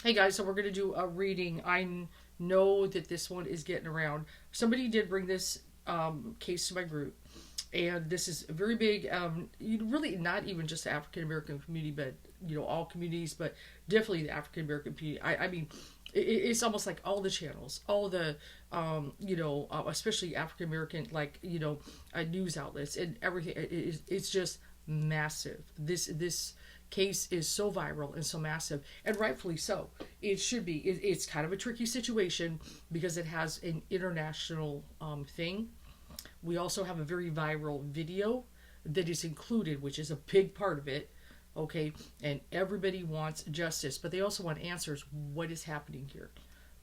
Hey guys, so we're going to do a reading. Know that this one is getting around. Somebody did bring this case to my group, and this is very big. Really not even just the African American community, but all communities, but definitely the African American community. I mean, it's almost like all the channels, all the especially African American news outlets and everything. It's just massive. This case is so viral and so massive, and rightfully so. It should be. It's kind of a tricky situation because it has an international thing. We also have a very viral video that is included, which is a big part of it. Okay, and everybody wants justice, but they also want answers. What is happening here?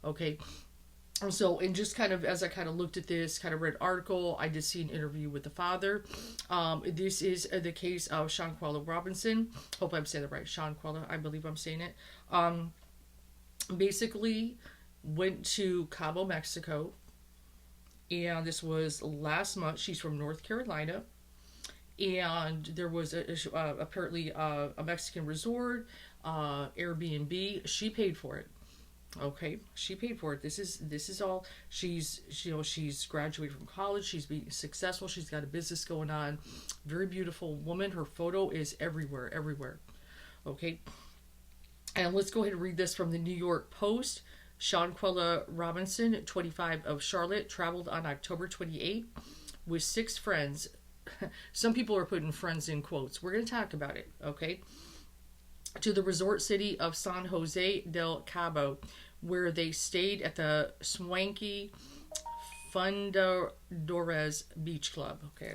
Okay, so and just kind of as I kind of looked at this, kind of read article, I did see an interview with the father. This is the case of Shanquella Robinson. Hope I'm saying it right. Shanquella, I believe I'm saying it. Basically went to Cabo, Mexico, and this was last month. She's from North Carolina, and there was apparently a Mexican resort, Airbnb. She paid for it. Okay, she paid for it. This is all. She's graduated from college. She's being successful. She's got a business going on. Very beautiful woman. Her photo is everywhere, everywhere. Okay, and let's go ahead and read this from the New York Post. Shanquella Robinson, 25, of Charlotte, traveled on October 28th with six friends. Some people are putting friends in quotes. We're going to talk about it, okay? To the resort city of San Jose del Cabo, where they stayed at the swanky Fundadores Beach Club. Okay,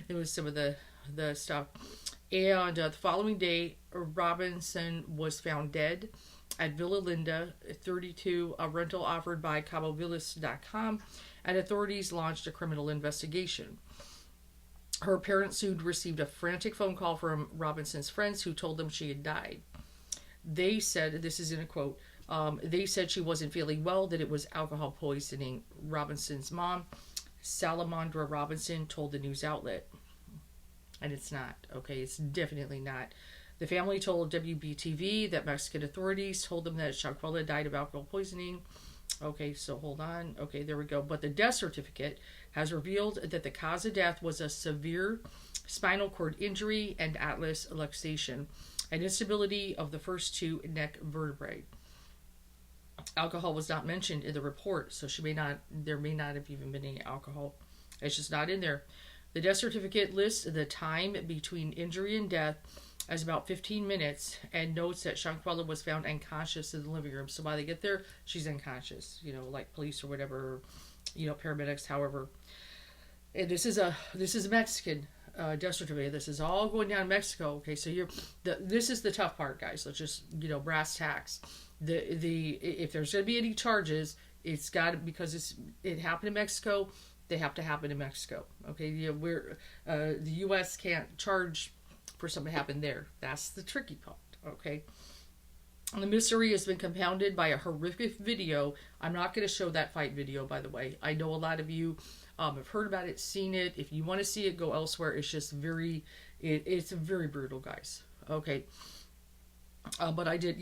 it was some of the stuff. And the following day, Robinson was found dead at Villa Linda 32, a rental offered by CaboVillas.com, and authorities launched a criminal investigation. Her parents, who'd received a frantic phone call from Robinson's friends who told them she had died. They said, this is in a quote, they said she wasn't feeling well, that it was alcohol poisoning. Robinson's mom, Salamandra Robinson, told the news outlet. And it's not, okay? It's definitely not. The family told WBTV that Mexican authorities told them that Shanquella died of alcohol poisoning. Okay, so hold on. Okay, there we go. But the death certificate has revealed that the cause of death was a severe spinal cord injury and atlas luxation, and instability of the first two neck vertebrae. Alcohol was not mentioned in the report, so there may not have even been any alcohol. It's just not in there. The death certificate lists the time between injury and death as about 15 minutes and notes that Shanquella was found unconscious in the living room. So while they get there, she's unconscious, like police or whatever, paramedics, however. And this is a Mexican death certificate. This is all going down in Mexico. Okay, so this is the tough part, guys. Let's just brass tacks. If there's going to be any charges, it's got to, because it happened in Mexico. They have to happen in Mexico. Okay, the U.S. can't charge for something to happen there. That's the tricky part. Okay. The mystery has been compounded by a horrific video. I'm not going to show that fight video, by the way. I know a lot of you have heard about it, seen it. If you want to see it, go elsewhere. It's just it's very brutal, guys. Okay. But I did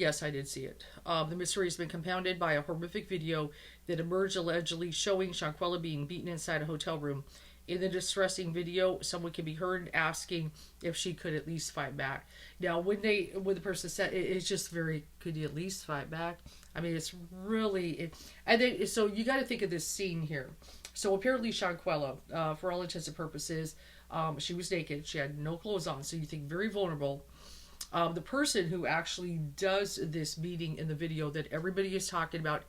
see it. The mystery has been compounded by a horrific video that emerged allegedly showing Shanquella being beaten inside a hotel room. In the distressing video, someone can be heard asking if she could at least fight back. Now, when the person said, it's just very, could you at least fight back? I mean, it's really, and then, so you got to think of this scene here. So apparently Shanquella, for all intents and purposes, she was naked. She had no clothes on. So you think very vulnerable. The person who actually does this beating in the video that everybody is talking about,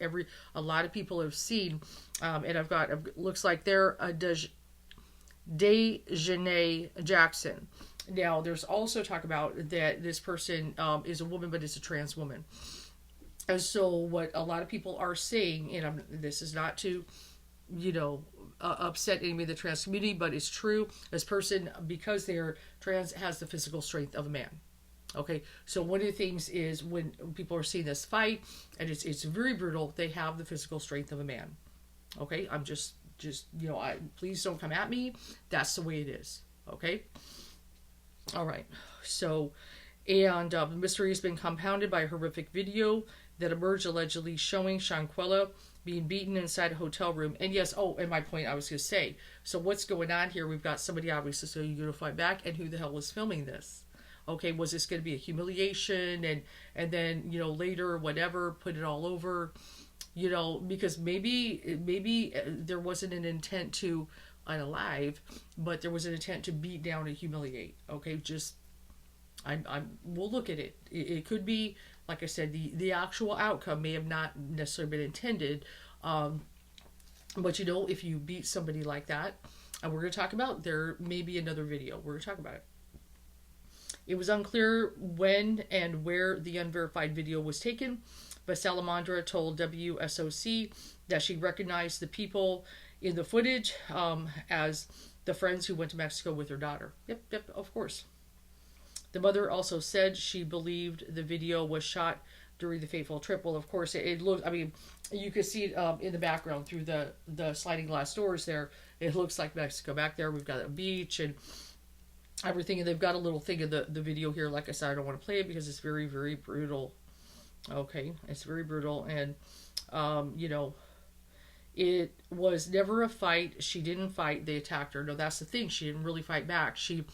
a lot of people have seen, and I've got, looks like they're Dejanay Jackson. Now, there's also talk about that this person is a woman, but is a trans woman. And so, what a lot of people are saying, and this is not to, upset any of the trans community, but it's true. This person, because they're trans, has the physical strength of a man. Okay, so one of the things is when people are seeing this fight, and it's very brutal, they have the physical strength of a man. Okay, I'm just please don't come at me. That's the way it is. Okay. All right. So, And the mystery has been compounded by a horrific video that emerged allegedly showing Shanquella being beaten inside a hotel room. And yes, oh, and my point I was going to say. So what's going on here? We've got somebody obviously so unified back, and who the hell was filming this? Okay, was this going to be a humiliation, and then later whatever, put it all over, because maybe there wasn't an intent to unalive, but there was an intent to beat down and humiliate. Okay, just we'll look at it. It could be, like I said, the actual outcome may have not necessarily been intended. But if you beat somebody like that, and we're going to talk about, there may be another video. We're going to talk about it. It was unclear when and where the unverified video was taken, but Salamandra told WSOC that she recognized the people in the footage as the friends who went to Mexico with her daughter. Yep, of course. The mother also said she believed the video was shot during the fateful trip. Well, of course, it looked, you could see it in the background through the sliding glass doors there. It looks like Mexico. Back there, we've got a beach and everything, and they've got a little thing of the video here. Like I said, I don't want to play it because it's very, very brutal. Okay, it's very brutal, and it was never a fight. She didn't fight. They attacked her. No, that's the thing. She didn't really fight back. She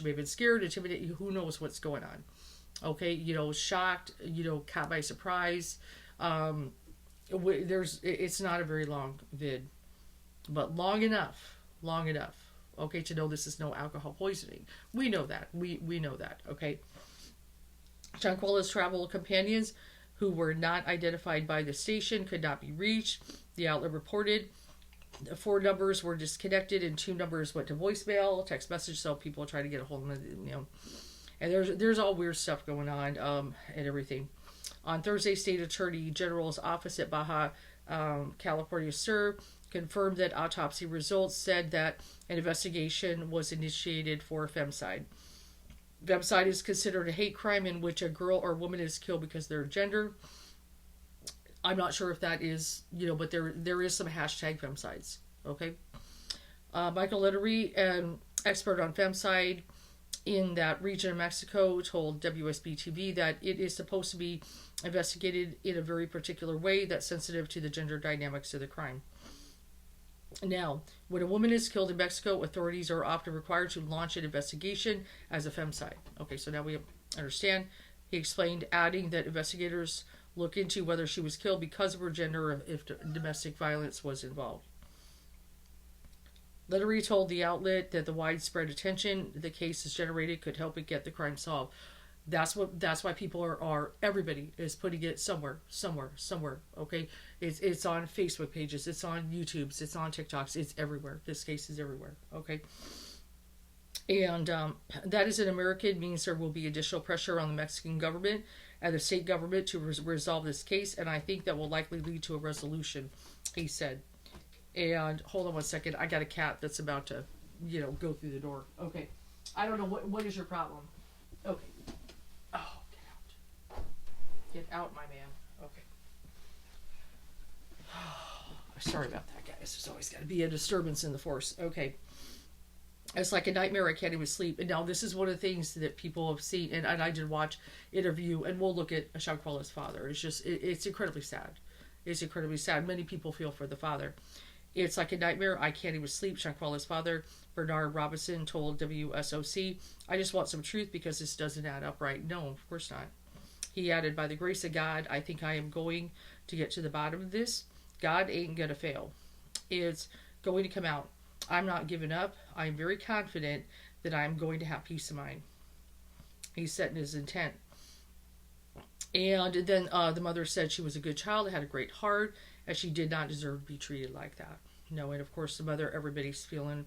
may have been scared, intimidated. Who knows what's going on? Okay, shocked. Caught by surprise. It's not a very long vid, but long enough. Okay, to know this is no alcohol poisoning. We know that. We know that. Okay. Shanquella's travel companions, who were not identified by the station, could not be reached. The outlet reported 4 numbers were disconnected and 2 numbers went to voicemail, text message, so people try to get a hold of them. And there's all weird stuff going on and everything. On Thursday, State Attorney General's office at Baja California Sur confirmed that autopsy results said that an investigation was initiated for femicide. Femicide is considered a hate crime in which a girl or woman is killed because of their gender. I'm not sure if that is, but there is some hashtag femicides. Okay. Michael Lettery, an expert on femicide in that region of Mexico, told WSB TV that it is supposed to be investigated in a very particular way that's sensitive to the gender dynamics of the crime. Now, when a woman is killed in Mexico, authorities are often required to launch an investigation as a femicide. Okay, so now we understand. He explained, adding that investigators look into whether she was killed because of her gender or if domestic violence was involved. Lettery told the outlet that the widespread attention the case has generated could help it get the crime solved. That's why people are everybody is putting it somewhere. Okay, it's on Facebook pages, it's on YouTube's, it's on TikToks, it's everywhere. This case is everywhere. Okay, and that is in American means there will be additional pressure on the Mexican government and the state government to resolve this case, and I think that will likely lead to a resolution, he said. And hold on one second, I got a cat that's about to, go through the door. Okay, I don't know what is your problem. Okay. Oh, get out. Get out, my man. Okay. Sorry about that, guys. There's always got to be a disturbance in the force. Okay. It's like a nightmare. I can't even sleep. And now this is one of the things that people have seen. And I did watch interview, and we'll look at Shanquella's father. It's just, it's incredibly sad. It's incredibly sad. Many people feel for the father. It's like a nightmare. I can't even sleep. Shanquella's father, Bernard Robinson, told WSOC, I just want some truth because this doesn't add up right. No, of course not. He added, by the grace of God, I think I am going to get to the bottom of this. God ain't going to fail. It's going to come out. I'm not giving up. I'm very confident that I'm going to have peace of mind. He's setting his intent. And then the mother said she was a good child, had a great heart, and she did not deserve to be treated like that. No, and of course the mother, everybody's feeling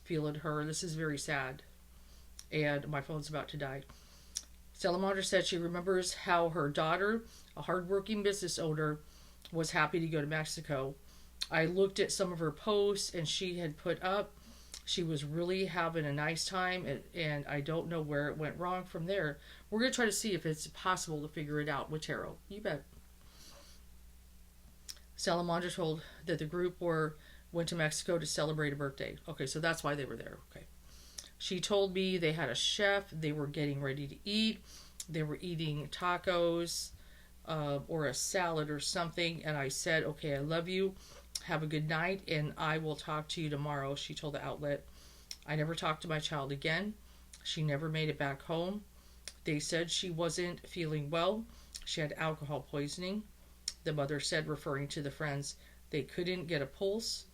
her. This is very sad. And my phone's about to die. Salamandra said she remembers how her daughter, a hardworking business owner, was happy to go to Mexico. I looked at some of her posts and she had put up, she was really having a nice time, and I don't know where it went wrong from there. We're going to try to see if it's possible to figure it out with tarot. You bet. Salamandra told that the group went to Mexico to celebrate a birthday. Okay, so that's why they were there. Okay. She told me they had a chef, they were getting ready to eat, They were eating tacos or a salad or something. And I said, okay, I love you. Have a good night, and I will talk to you tomorrow, she told the outlet. I never talked to my child again. She never made it back home. They said she wasn't feeling well. She had alcohol poisoning. The mother said, referring to the friends, they couldn't get a pulse.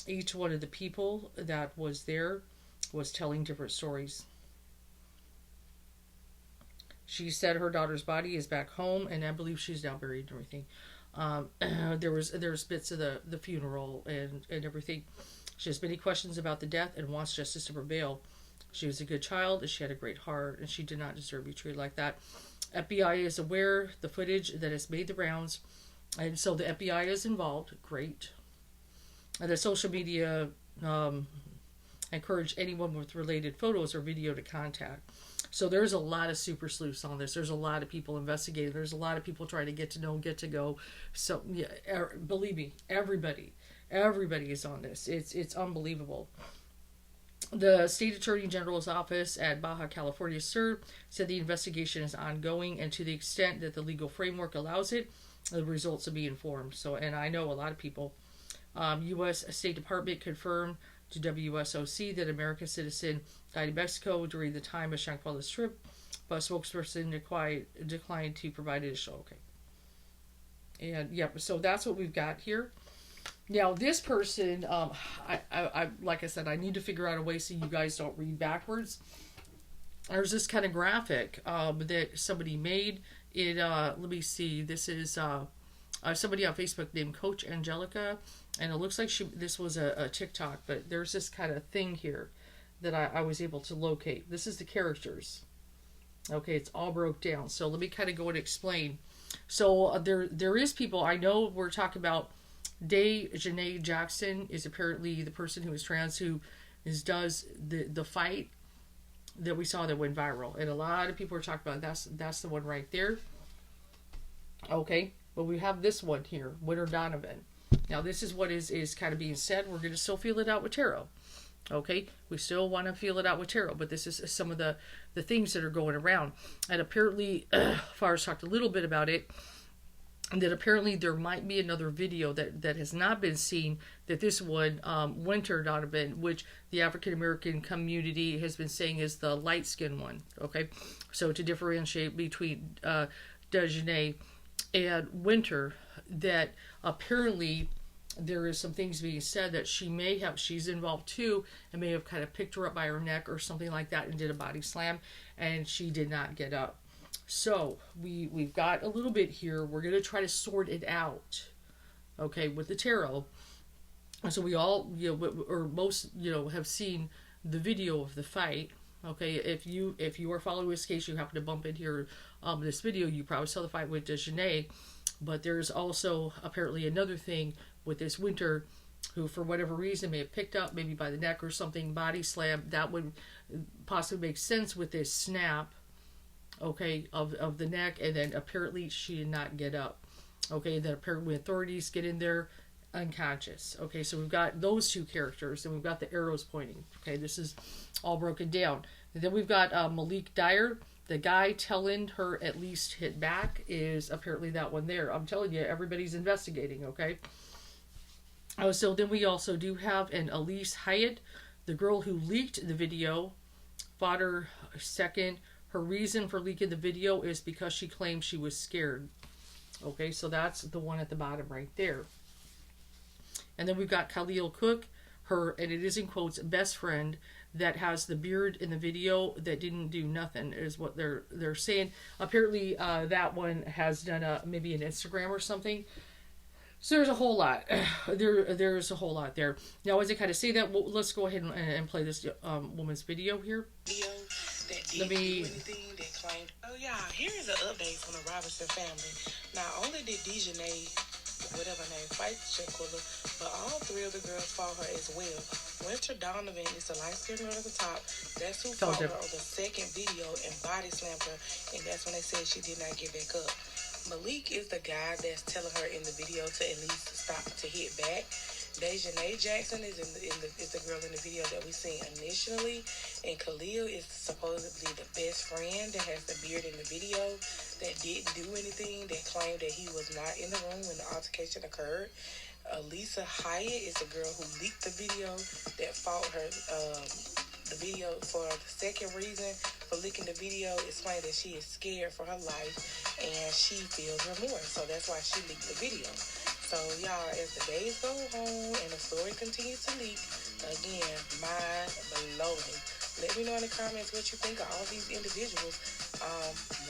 Each one of the people that was there was telling different stories. She said her daughter's body is back home, and I believe she's now buried and everything. There's bits of the funeral and everything. She has many questions about the death and wants justice to prevail. She was a good child, and she had a great heart, and she did not deserve to be treated like that. FBI is aware the footage that has made the rounds, and so the FBI is involved. Great. And the social media encourage anyone with related photos or video to contact. So there's a lot of super sleuths on this. There's a lot of people investigating. There's a lot of people trying to get to know, get to go. So yeah, believe me, everybody is on this. It's unbelievable. The State Attorney General's office at Baja California Sur said the investigation is ongoing, and to the extent that the legal framework allows it, the results will be informed. So, and I know a lot of people. U.S. State Department confirmed to WSOC that American citizen died in Mexico during the time of Shanquella's trip, but a spokesperson declined to provide additional. Okay. And yep, so that's what we've got here. Now this person, I like I said, I need to figure out a way so you guys don't read backwards. There's this kind of graphic that somebody made. It let me see. This is somebody on Facebook named Coach Angelica, and it looks like this was a TikTok, but there's this kind of thing here that I was able to locate. This is the characters. Okay, it's all broke down. So let me kind of go and explain. So there is people, I know we're talking about Janae Jackson is apparently the person who is trans who does the fight that we saw that went viral. And a lot of people are talking about that's the one right there. Okay, but we have this one here, Winter Donovan. Now this is what is kind of being said. We're going to still feel it out with tarot. Okay, we still want to feel it out with tarot, but this is some of the things that are going around. And apparently, Far's talked a little bit about it, that apparently there might be another video that has not been seen, that this one, Winter Donovan, which the African American community has been saying is the light skinned one. Okay, so to differentiate between Dejeuner and Winter, that apparently there is some things being said that she's involved too, and may have kind of picked her up by her neck or something like that and did a body slam, and she did not get up. So we've got a little bit here. We're going to try to sort it out, okay, with the tarot. So we all, or most, have seen the video of the fight. Okay, if you are following this case, you happen to bump in here this video, you probably saw the fight with Dejeuner. But there's also apparently another thing with this Winter, who for whatever reason may have picked up, maybe by the neck or something, body slam. That would possibly make sense with this snap, okay, of the neck, and then apparently she did not get up. Okay, then apparently authorities get in there unconscious. Okay, so we've got those two characters, and we've got the arrows pointing. Okay, this is all broken down. And then we've got Malik Dyer. The guy telling her at least hit back is apparently that one there. I'm telling you, everybody's investigating, okay? So then we also do have an Elise Hyatt, the girl who leaked the video, fought her second. Her reason for leaking the video is because she claimed she was scared. Okay, so that's the one at the bottom right there. And then we've got Khalil Cook, her, and it is in quotes, best friend, that has the beard in the video that didn't do nothing, is what they're saying. Apparently that one has done maybe an Instagram or something. So there's a whole lot. There's a whole lot there. Now, as I kind of say that, let's go ahead and play this woman's video here. Let me... Oh yeah, here is an update from the Robinson family. Not only did Dejeuner, whatever her name, fight Shanquella, but all three of the girls fought her as well. Winter Donovan is the light-skinned girl at the top. That's who fought her on the second video and body slammed her, and that's when they said she did not get back up. Malik is the guy that's telling her in the video to at least stop to hit back. Dejanay Jackson is is the girl in the video that we seen initially, and Khalil is supposedly the best friend that has the beard in the video that didn't do anything, that claimed that he was not in the room when the altercation occurred. Lisa Hyatt is the girl who leaked the video that fought her the video for the second reason for leaking the video, explained that she is scared for her life and she feels remorse. So that's why she leaked the video. So y'all, as the days go on and the story continues to leak, again, mind blowing. Let me know in the comments what you think of all these individuals.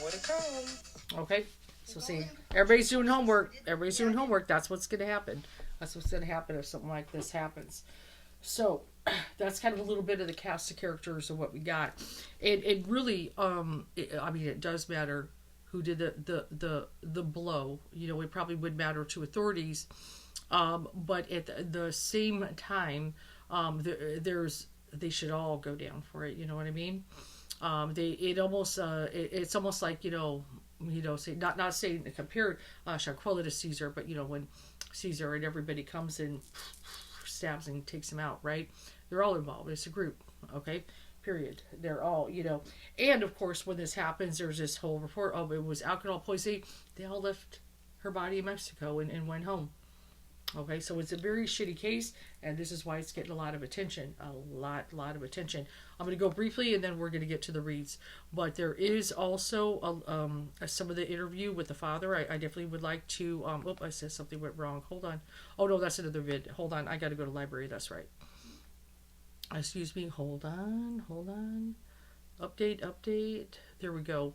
More to come. Okay. So see, everybody's doing homework. Everybody's doing homework. That's what's going to happen. That's what's going to happen if something like this happens. So that's kind of a little bit of the cast of characters of what we got. It really, I mean, it does matter who did the blow. You know, it probably would matter to authorities. But at the same time, they should all go down for it. You know what I mean? It's almost like, say not saying to compare Shanquella to Caesar, but when Caesar and everybody comes and stabs and takes him out, right? They're all involved. It's a group, okay? Period. They're all, and of course when this happens, there's this whole report, it was alcohol poisoning. They all left her body in Mexico and went home. Okay, so it's a very shitty case, and this is why it's getting a lot of attention. A lot of attention. I'm going to go briefly, and then we're going to get to the reads. But there is also some of the interview with the father. I definitely would like to... I said something went wrong. Hold on. Oh, no, that's another vid. Hold on. I got to go to the library. That's right. Excuse me. Hold on. Update. There we go.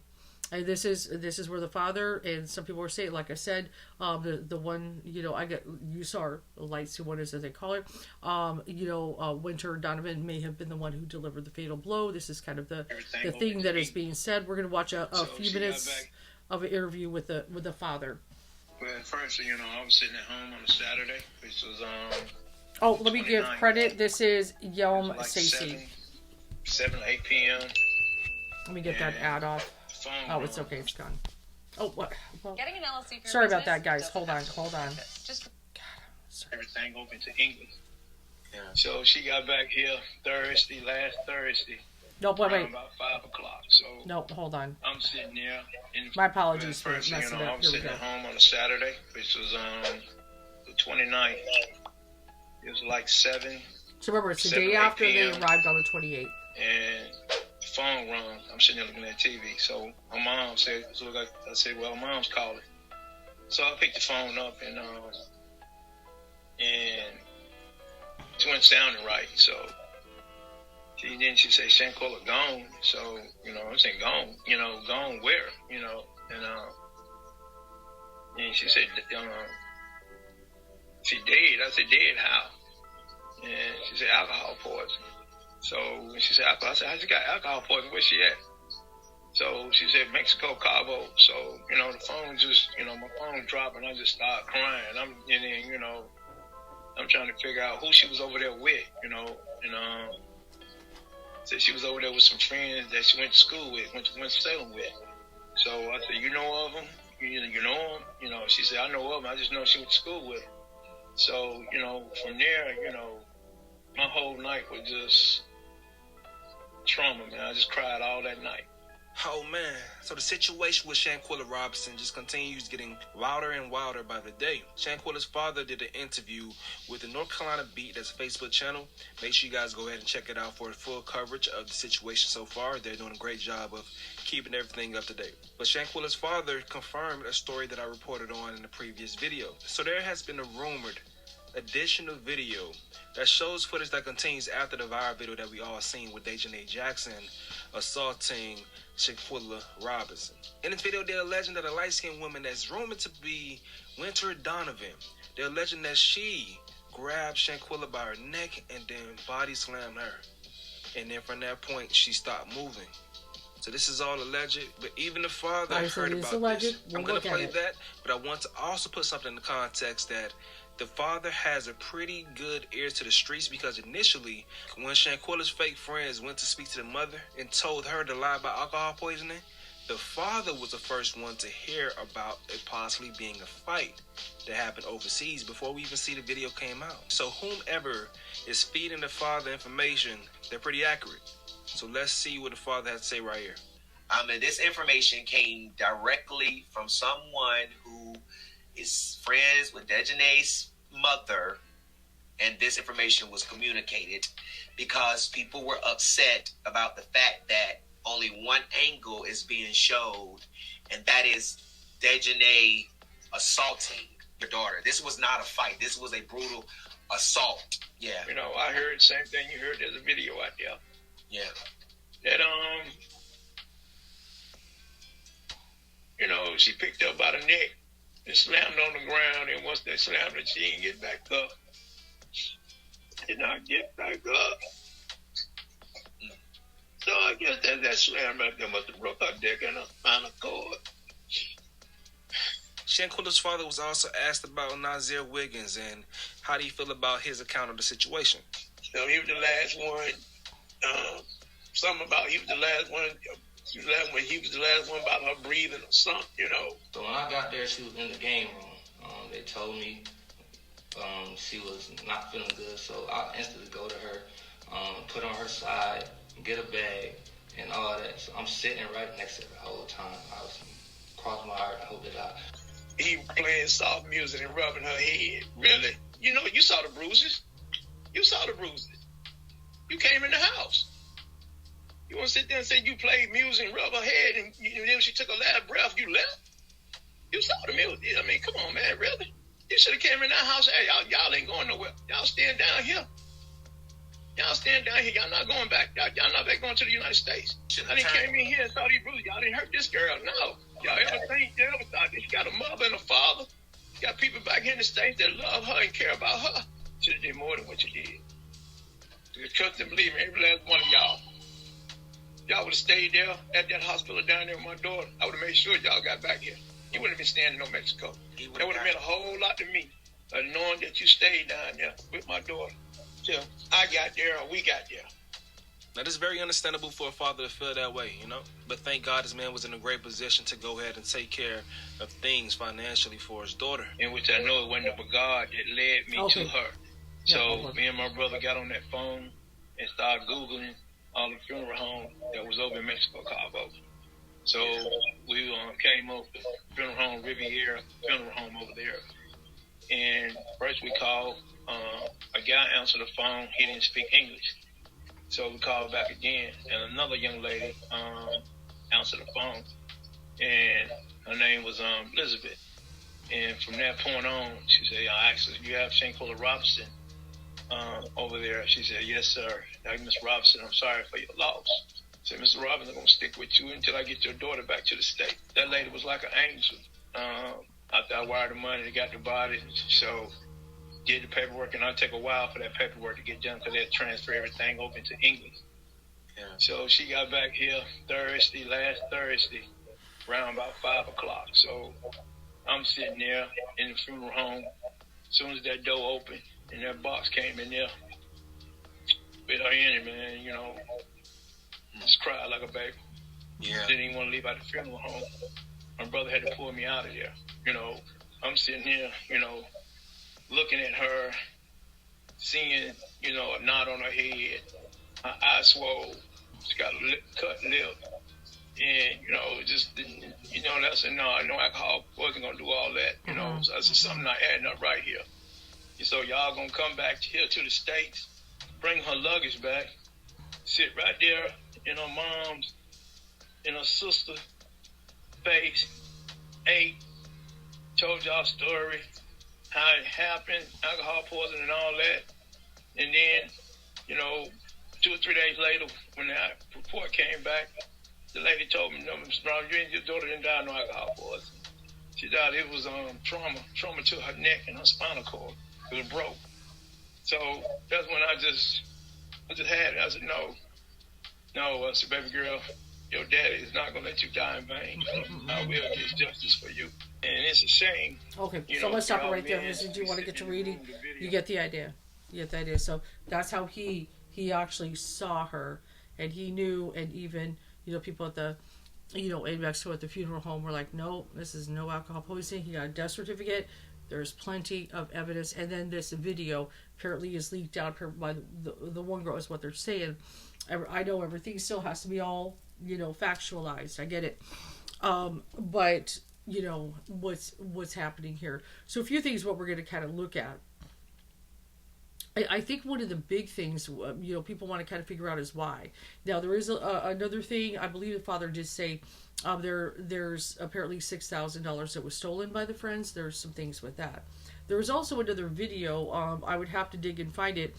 And this is where the father, and some people are saying, like I said, the one, you saw lights, the one is as they call it, Winter Donovan may have been the one who delivered the fatal blow. This is kind of the thing that is being said. We're going to watch a few minutes of an interview with the father. Well, first, I was sitting at home on a Saturday, which was let me give credit. This is Yom Sasi. 7 or 8 p.m. Let me get that ad off. Oh, it's okay. It's gone. Oh, what? Well, getting an LLC for sorry about that, guys. Hold on. Just sorry. Everything open to English. Yeah. So she got back here last Thursday. No, wait. About 5 o'clock. So no, hold on. I'm sitting there. My apologies for messing up. I was sitting at home on a Saturday, which was the 29th. It was like 7. So remember, it's the day after they arrived on the 28th. And the phone rung. I'm sitting there looking at TV. So my mom said, I said, well, Mom's calling. So I picked the phone up and it wasn't sounding right. So she said, Shanquella gone. So, I'm saying gone, gone where, and she said, she dead. I said, dead how? And she said, alcohol poison. So when she said alcohol, I said, how'd you got alcohol poison? Where's she at? So she said, Mexico, Cabo. So, the phone just, my phone dropped and I just started crying. I'm trying to figure out who she was over there with, said she was over there with some friends that she went to school with, went to Salem with. So I said, you know of them? You know them? She said, I know of them. I just know she went to school with them. So, from there, my whole night was just trauma, man. I just cried all that night. Oh, man. So the situation with Shanquella Robinson just continues getting wilder and wilder by the day. Shanquella's father did an interview with the North Carolina Beat, that's a Facebook channel. Make sure you guys go ahead and check it out for full coverage of the situation so far. They're doing a great job of keeping everything up to date. But Shanquella's father confirmed a story that I reported on in the previous video. So there has been a rumored additional video that shows footage that continues after the viral video that we all seen with Dejanay Jackson assaulting Shanquella Robinson. In this video, they're alleging that a light-skinned woman that's rumored to be Winter Donovan, they're alleging that she grabbed Shanquella by her neck and then body slammed her. And then from that point, she stopped moving. So this is all alleged, but even the father heard about this. I'm going to play that, but I want to also put something in the context that the father has a pretty good ear to the streets, because initially, when Shanquella's fake friends went to speak to the mother and told her to lie about alcohol poisoning, the father was the first one to hear about it possibly being a fight that happened overseas before we even see the video came out. So whomever is feeding the father information, they're pretty accurate. So let's see what the father had to say right here. This information came directly from someone who is friends with Dejanay's mother, and this information was communicated because people were upset about the fact that only one angle is being showed, and that is Dejanay assaulting your daughter. This was not a fight. This was a brutal assault. Yeah. You know, I heard the same thing you heard. There's a video out there. Yeah. That, you know, she picked up by the neck and slammed on the ground, and once they slammed her, she didn't get back up. Did not get back up. So I guess that slam right there must have broke her neck and her spinal cord. Shanquella's father was also asked about Nazir Wiggins and how do you feel about his account of the situation? So he was the last one. Something about he was the last one. He was the last one about her breathing or something, you know. So when I got there, she was in the game room. They told me she was not feeling good, so I instantly go to her, put her on her side, get a bag, and all that. So I'm sitting right next to her the whole time. I was crossing my heart. I hope that he playing soft music and rubbing her head. Really? You know, you saw the bruises. You saw the bruises. You came in the house. You want to sit there and say you played music and rub her head, and then she took a last breath, you left? You saw the music. I mean, come on, man, really? You should have came in that house. Hey, y'all ain't going nowhere. Y'all stand down here. Y'all stand down here. Y'all not going back. Y'all not back going to the United States. I didn't came in here and saw these bruises. Y'all didn't hurt this girl. No. Y'all ever think you ever thought that she got a mother and a father? You got people back here in the States that love her and care about her. Should have did more than what you did. Because trust and believe me, every last one of y'all would have stayed there at that hospital down there with my daughter. I would have made sure y'all got back here. You wouldn't have been staying in no Mexico. That would have meant a whole lot to me, knowing that you stayed down there with my daughter till I got there or we got there. Now, this is very understandable for a father to feel that way, you know? But thank God this man was in a great position to go ahead and take care of things financially for his daughter. In which I know it wasn't but God that led me to her. So me and my brother got on that phone and started Googling all the funeral homes that was over in Mexico, Cabo. So we came up with funeral home Riviera, funeral home over there. And first we called, a guy answered the phone, he didn't speak English. So we called back again, and another young lady answered the phone, and her name was Elizabeth. And from that point on, she said, I asked her, you have Shanquella Robinson over there? She said, yes, sir. Like, Miss Robinson, I'm sorry for your loss. I said, Mr. Robinson, I'm going to stick with you until I get your daughter back to the state. That lady was like an angel. After I wired the money, they got the body, so did the paperwork, and it'll take a while for that paperwork to get done because they transfer everything over into English. Yeah. So she got back here last Thursday, around about 5 o'clock. So I'm sitting there in the funeral home. As soon as that door opened and that box came in there with her in it, man, you know, just cried like a baby. Yeah. Didn't even want to leave out the funeral home. My brother had to pull me out of there. You know, I'm sitting here, you know, looking at her, seeing, you know, a knot on her head, her eyes swole, she got a cut lip, and, you know, just, you know, that's no alcohol wasn't going to do all that, you know, so that's something not adding up right here. So y'all going to come back here to the States, bring her luggage back, sit right there in her mom's, in her sister's face, ate, told y'all story, how it happened, alcohol poisoning and all that. And then, you know, 2 or 3 days later, when that report came back, the lady told me, no, Mr. Brown, your daughter didn't die of no alcohol poisoning. She died, it was trauma to her neck and her spinal cord. It was broke. So that's when I just had it. I said, no, I said, baby girl, your daddy is not going to let you die in vain. I will get justice for you. And it's a shame. Okay, so let's stop it right there. Since you want to get to reading, you get the idea. So that's how he actually saw her, and he knew, and even, you know, people at the in Mexico at the funeral home were like, no, this is no alcohol poisoning. He got a death certificate. There's plenty of evidence. And then this video apparently is leaked out by the one girl, is what they're saying. I know everything still has to be all, factualized. I get it. But, what's happening here. So a few things what we're going to kind of look at. I think one of the big things, people want to kind of figure out is why. Now, there is another thing. I believe the father did say there's apparently $6,000 that was stolen by the friends. There's some things with that. There was also another video. I would have to dig and find it.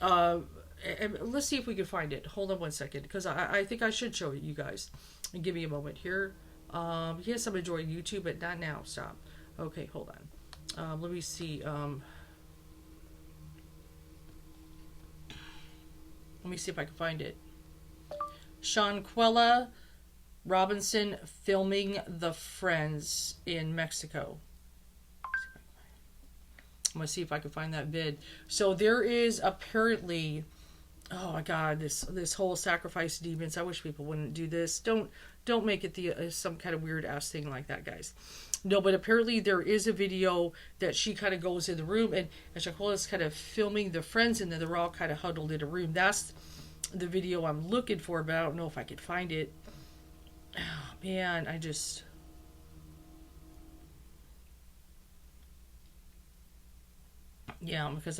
And let's see if we can find it. Hold on one second, because I think I should show it you guys. And give me a moment here. Yes, I'm enjoying YouTube, but not now. Stop. Okay, hold on. Let me see. Let me see if I can find it. Shanquella Robinson filming the friends in Mexico. I'm going to see if I can find that vid. So there is apparently, oh my God, this whole sacrifice demons. I wish people wouldn't do this. Don't make it some kind of weird ass thing like that, guys. No, but apparently there is a video that she kind of goes in the room and Shanquella's kind of filming the friends, and then they're all kind of huddled in a room. That's the video I'm looking for, but I don't know if I could find it. Oh, man, yeah, because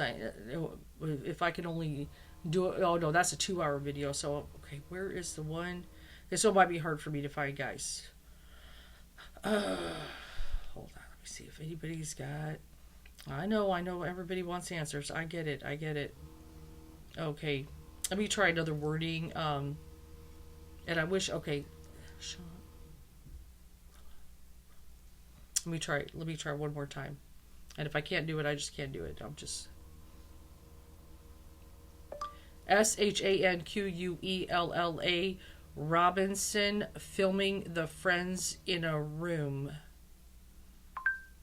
if I can only do it. Oh no, that's a 2-hour video. So okay, where is the one? This one might be hard for me to find, guys. Hold on, let me see if anybody's got. I know everybody wants answers. I get it. Okay, let me try another wording. And I wish. Okay, let me try one more time. And if I can't do it, I just can't do it. I'm just Shanquella Robinson filming the friends in a room.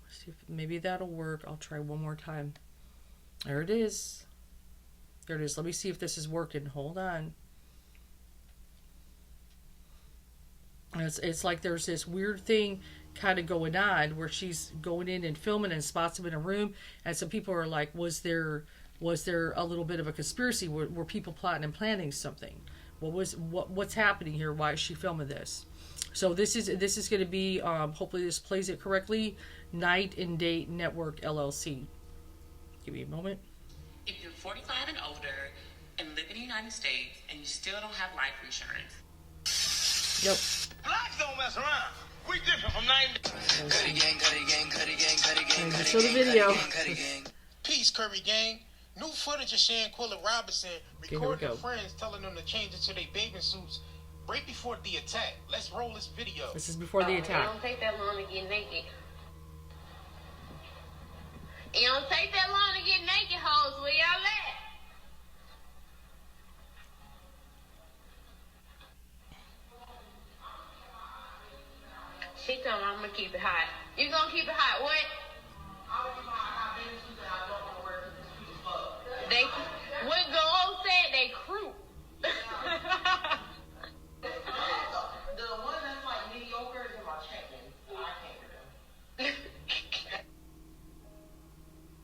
Let's see if maybe that'll work. I'll try one more time. There it is. Let me see if this is working. Hold on. It's like there's this weird thing kind of going on where she's going in and filming and spots them in a room, and some people are like, was there a little bit of a conspiracy? Were people plotting and planning something? What's happening here? Why is she filming this? So this is going to be hopefully this plays it correctly. Night and Day Network LLC. Give me a moment. If you're 45 and older and live in the United States and you still don't have life insurance. Yep. Blacks don't mess around. We different from 90. Just show the video. Peace, Curry Gang. New footage of Shanquella Robinson recording her friends telling them to change into their bathing suits right before the attack. Let's roll this video. This is before the attack. It don't take that long to get naked. It don't take that long to get naked, hoes. Where y'all at? She told me I'm gonna keep it hot. You gonna keep it hot? What? They, what Go said, they crew. The one that's like mediocre is in my check-in. I can't do them.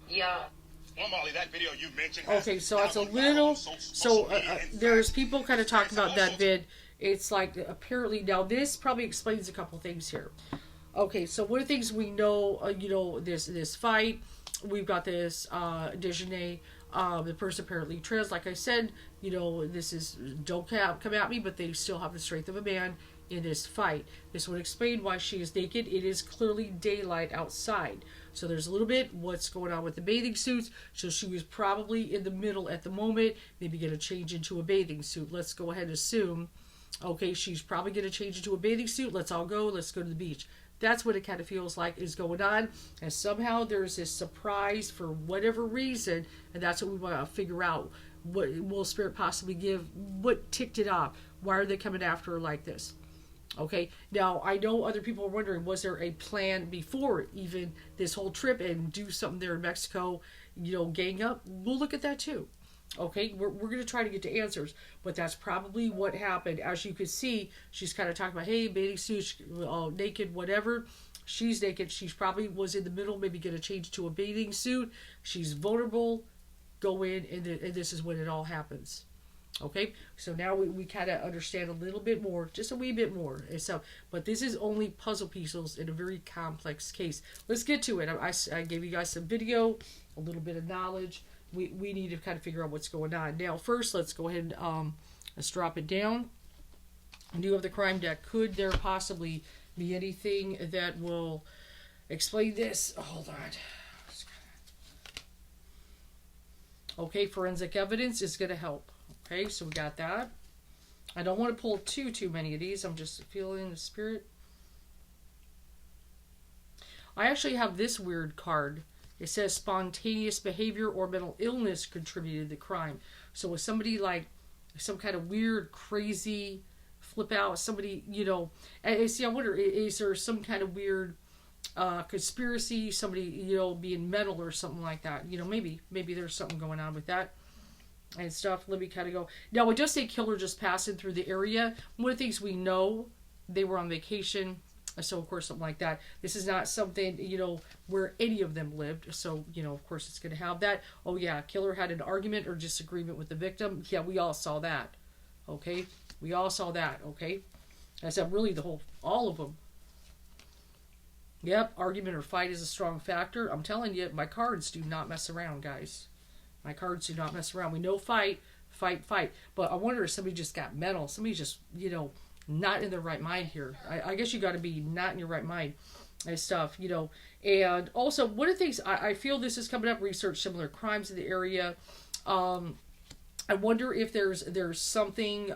Yeah. Well, Molly, that video you mentioned. Okay, so it's a little. So there's people kind of talking about that vid. It's like apparently now this probably explains a couple things here. Okay, so one of the things we know, this fight, we've got this Dejanay. The person apparently trans, like I said, this is, don't come at me, but they still have the strength of a man in this fight. This would explain why she is naked. It is clearly daylight outside. So there's a little bit what's going on with the bathing suits. So she was probably in the middle at the moment, maybe going to change into a bathing suit. Let's go ahead and assume, okay, she's probably going to change into a bathing suit. Let's all go. Let's go to the beach. That's what it kind of feels like is going on. And somehow there's this surprise for whatever reason. And that's what we want to figure out. What will Spirit possibly give? What ticked it off? Why are they coming after her like this? Okay. Now, I know other people are wondering, was there a plan before even this whole trip and do something there in Mexico, gang up? We'll look at that too. Okay, we're going to try to get to answers, but that's probably what happened. As you can see, she's kind of talking about, hey, bathing suit, naked, whatever. She's naked. She's probably was in the middle, maybe going to change to a bathing suit. She's vulnerable. Go in, and this is when it all happens. Okay, so now we kind of understand a little bit more, just a wee bit more. And so, but this is only puzzle pieces in a very complex case. Let's get to it. I gave you guys some video, a little bit of knowledge. We need to kind of figure out what's going on. Now, first, let's go ahead and let's drop it down. And you have the crime deck. Could there possibly be anything that will explain this? Hold on. Okay, forensic evidence is going to help. Okay, so we got that. I don't want to pull too many of these. I'm just feeling the spirit. I actually have this weird card. It says spontaneous behavior or mental illness contributed to the crime. So was somebody like some kind of weird, crazy flip out? Somebody, and see, I wonder, is there some kind of weird conspiracy? Somebody, being mental or something like that? Maybe there's something going on with that and stuff. Let me kind of go. Now, it does say killer just passing through the area. One of the things we know, they were on vacation. So, of course, something like that. This is not something, where any of them lived. So, of course, it's going to have that. Oh, yeah, killer had an argument or disagreement with the victim. Yeah, we all saw that. Okay? We all saw that. Okay? That's really all of them. Yep, argument or fight is a strong factor. I'm telling you, my cards do not mess around, guys. My cards do not mess around. We know fight. But I wonder if somebody just got mental. Somebody just, not in their right mind here. I guess you got to be not in your right mind and stuff, And also, one of the things, I feel this is coming up, research similar crimes in the area. I wonder if there's something,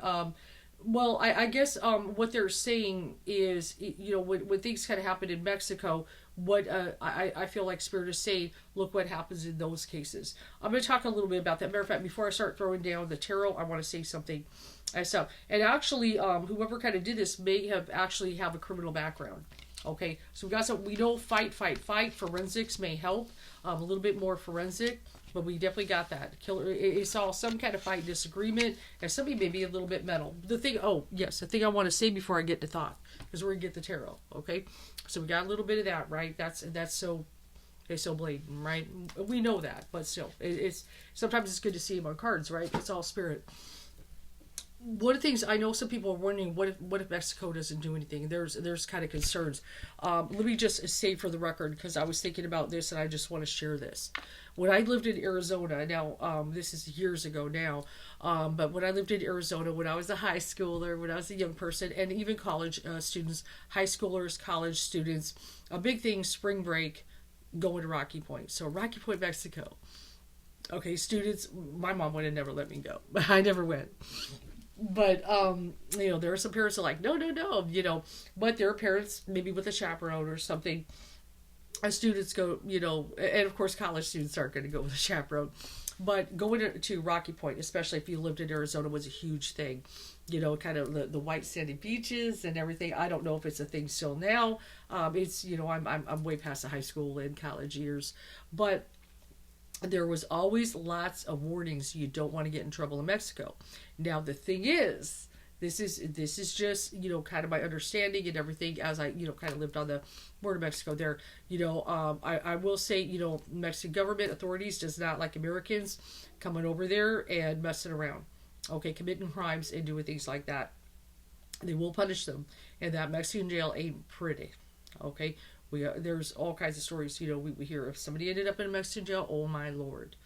well, I guess what they're saying is, when things kind of happen in Mexico, what I feel like Spirit is saying, look what happens in those cases. I'm going to talk a little bit about that. Matter of fact, before I start throwing down the tarot, I want to say something. And actually, whoever kind of did this may have a criminal background. Okay, so we know fight. Forensics may help a little bit more forensic, but we definitely got that. Killer, it saw some kind of fight, disagreement, and somebody may be a little bit mental. The thing I want to say before I get to thought, because we're gonna get the tarot. Okay, so we got a little bit of that, right? That's so blatant, right? We know that, but still, it's sometimes it's good to see them on cards, right? It's all spirit. One of the things I know, some people are wondering, what if Mexico doesn't do anything? There's kind of concerns. Let me just say for the record, because I was thinking about this and I just want to share this. When I lived in Arizona, now this is years ago now, but when I lived in Arizona, when I was a high schooler, when I was a young person, and even college students, high schoolers, college students, a big thing, spring break, going to Rocky Point. So Rocky Point, Mexico. Okay, students, my mom would have never let me go. I never went. But, there are some parents that are like, no, but there are parents, maybe with a chaperone or something, as students go, and of course college students aren't going to go with a chaperone, but going to Rocky Point, especially if you lived in Arizona, was a huge thing, kind of the white sandy beaches and everything. I don't know if it's a thing still now. It's, I'm way past the high school and college years, but there was always lots of warnings. You don't want to get in trouble in Mexico. Now, the thing is, this is just, kind of my understanding and everything as I, kind of lived on the border of Mexico there. I will say, Mexican government authorities does not like Americans coming over there and messing around. Okay, committing crimes and doing things like that. They will punish them. And that Mexican jail ain't pretty. Okay? There's all kinds of stories, we hear if somebody ended up in a Mexican jail, oh my Lord.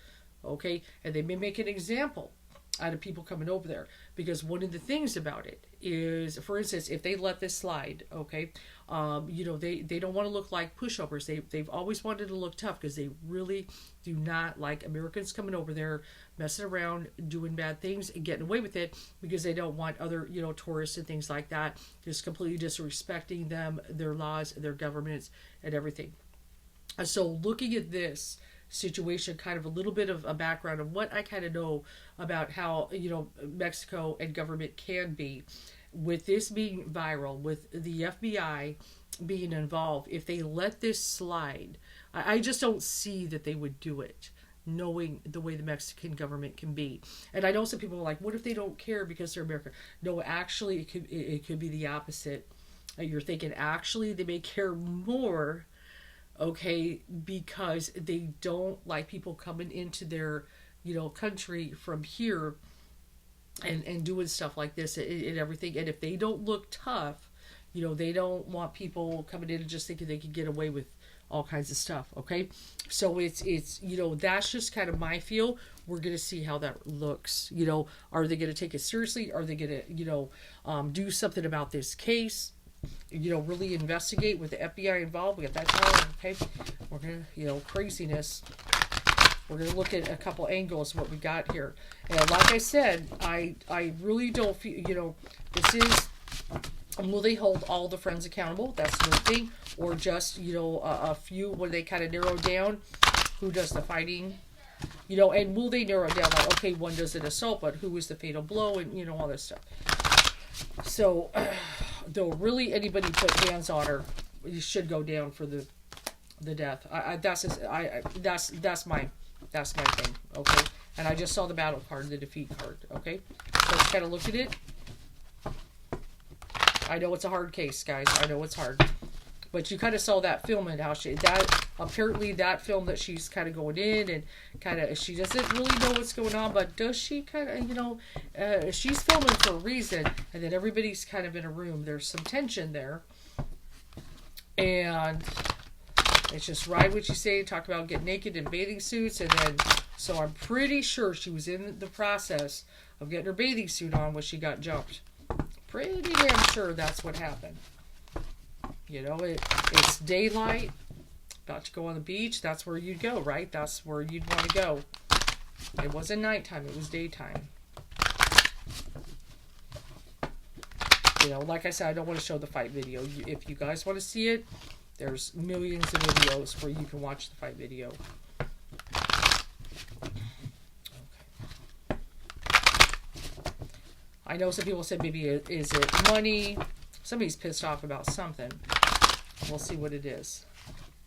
Okay? And they may make an example out of people coming over there, because one of the things about it is, for instance, if they let this slide, okay, they don't want to look like pushovers. They've always wanted to look tough, because they really do not like Americans coming over there, messing around, doing bad things, and getting away with it, because they don't want other, tourists and things like that just completely disrespecting them, their laws, their governments, and everything. And so looking at this situation, kind of a little bit of a background of what I kind of know about how, Mexico and government can be, with this being viral, with the FBI being involved, if they let this slide, I just don't see that they would do it. knowing the way the Mexican government can be. And I know some people are like, what if they don't care because they're American? No, actually, it could be the opposite. You're thinking, actually, they may care more, okay, because they don't like people coming into their, country from here and doing stuff like this and everything. And if they don't look tough, they don't want people coming in and just thinking they can get away with all kinds of stuff, okay? So it's that's just kind of my feel. We're going to see how that looks. Are they going to take it seriously? Are they going to, do something about this case? Really investigate with the FBI involved. We got that going, okay? We're going to, craziness. We're going to look at a couple angles, what we got here. And like I said, I really don't feel, this is, will they hold all the friends accountable? That's the thing. Or just, a few, when they kind of narrow down who does the fighting, and will they narrow it down, like, okay, one does an assault, but who is the fatal blow, and, all this stuff. So, though really anybody put hands on her, you should go down for the death. That's my thing, okay? And I just saw the battle card, the defeat card, okay? So let's kind of look at it. I know it's a hard case, guys. I know it's hard. But you kind of saw that film and how apparently that film that she's kind of going in and kind of, she doesn't really know what's going on, but does she kind of, she's filming for a reason, and then everybody's kind of in a room. There's some tension there. And it's just right what you say, talk about getting naked in bathing suits, and then, so I'm pretty sure she was in the process of getting her bathing suit on when she got jumped. Pretty damn sure that's what happened. It's daylight, about to go on the beach, that's where you'd go, right? That's where you'd want to go. It wasn't nighttime, it was daytime. Like I said, I don't want to show the fight video. If you guys want to see it, there's millions of videos where you can watch the fight video. I know some people said maybe is it money? Somebody's pissed off about something. We'll see what it is.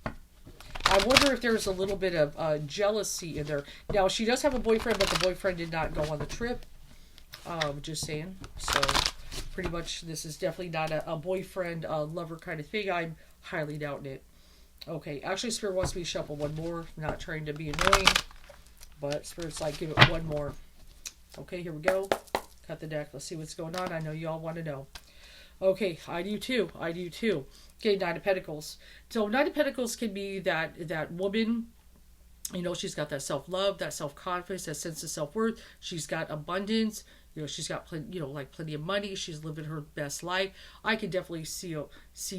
I wonder if there's a little bit of jealousy in there. Now, she does have a boyfriend, but the boyfriend did not go on the trip. Just saying. So, pretty much, this is definitely not a boyfriend, lover kind of thing. I'm highly doubting it. Okay, actually, Spirit wants me to shuffle one more. Not trying to be annoying, but Spirit's like, give it one more. Okay, here we go. Cut the deck. Let's see what's going on. I know you all want to know. Okay, I do too. Okay, Nine of Pentacles. So Nine of Pentacles can be that woman, she's got that self-love, that self-confidence, that sense of self-worth. She's got abundance. She's got plenty of money. She's living her best life. I can definitely see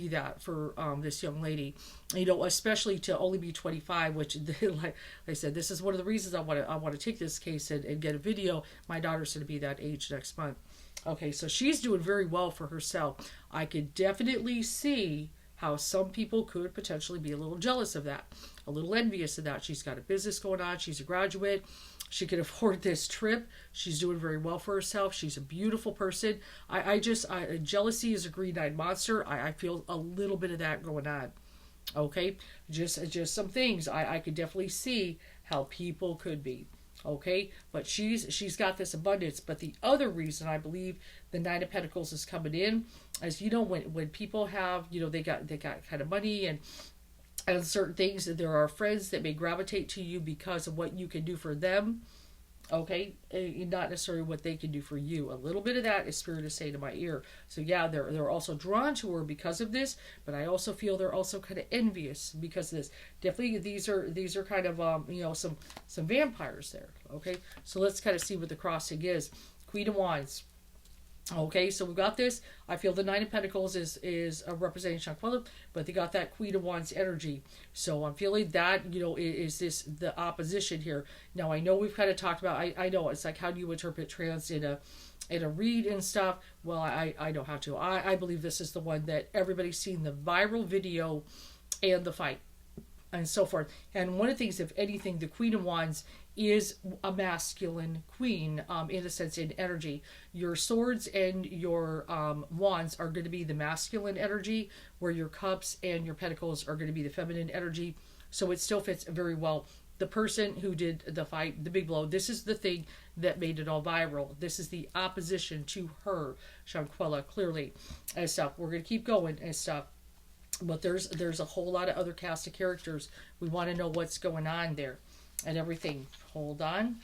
that for this young lady. Especially to only be 25, which, like I said, this is one of the reasons I want to take this case and get a video. My daughter's going to be that age next month. Okay, so she's doing very well for herself. I could definitely see how some people could potentially be a little jealous of that, a little envious of that. She's got a business going on. She's a graduate. She can afford this trip. She's doing very well for herself. She's a beautiful person. Jealousy is a green-eyed monster. I feel a little bit of that going on. Okay, just some things I could definitely see how people could be. Okay, but she's got this abundance. But the other reason I believe the Nine of Pentacles is coming in, as when people have, they got kind of money and certain things, there are friends that may gravitate to you because of what you can do for them. Okay, not necessarily what they can do for you. A little bit of that is Spirit is saying to my ear. So yeah, they're also drawn to her because of this, but I also feel they're also kind of envious because of this. Definitely, these are kind of some vampires there. Okay, so let's kind of see what the crossing is. Queen of Wands. Okay, so we've got this. I feel the Nine of Pentacles is representing Shanquella, but they got that Queen of Wands energy. So I'm feeling that, is this the opposition here. Now, I know we've kind of talked about, I know it's like, how do you interpret trans in a read and stuff? Well, I know how to. I believe this is the one that everybody's seen the viral video and the fight and so forth. And one of the things, if anything, the Queen of Wands is a masculine queen, in a sense, in energy. Your swords and your wands are going to be the masculine energy, where your cups and your pentacles are going to be the feminine energy. So it still fits very well. the person who did the fight, the big blow, this is the thing that made it all viral. This is the opposition to her, Shanquella, clearly, and stuff. We're going to keep going and stuff. But there's a whole lot of other cast of characters. We want to know what's going on there and everything. Hold on.